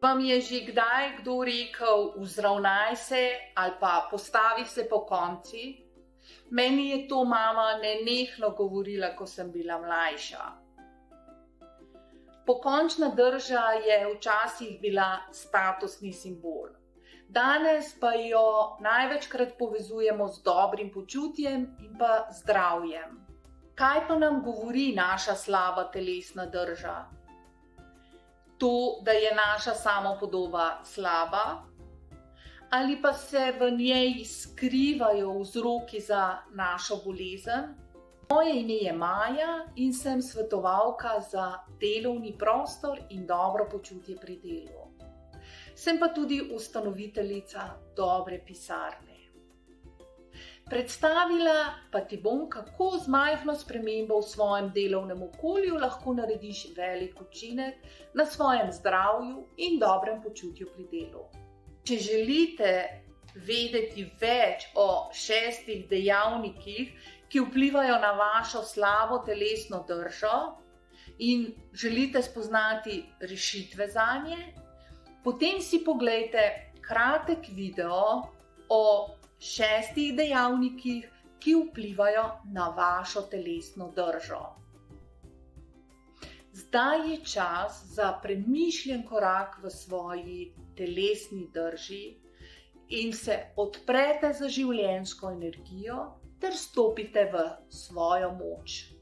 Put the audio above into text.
Vam je že kdaj kdo rekel, vzravnaj se ali pa postavi se pokonci? Meni je to mama nenehno govorila, ko sem bila mlajša. Pokončna drža je včasih bila statusni simbol. Danes pa jo največkrat povezujemo z dobrim počutjem in pa zdravjem. Kaj pa nam govori naša slaba telesna drža? To, da je naša samopodoba slaba? Ali pa se v njej skrivajo vzroki za našo bolezen? Moje ime je Maja in sem svetovalka za delovni prostor in dobro počutje pri delu. Sem pa tudi ustanoviteljica Dobre pisarne. Predstavila pa ti bom, kako z majhno spremembo v svojem delovnem okolju lahko narediš velik učinek na svojem zdravju in dobrem počutju pri delu. Če želite vedeti več o 6 dejavnikih, ki vplivajo na vašo slabo telesno držo in želite spoznati rešitve zanje, potem si poglejte kratek video o 6 dejavnikih, ki vplivajo na vašo telesno držo. Zdaj je čas za premišljen korak v svoji telesni drži in se odprete za življenjsko energijo ter stopite v svojo moč.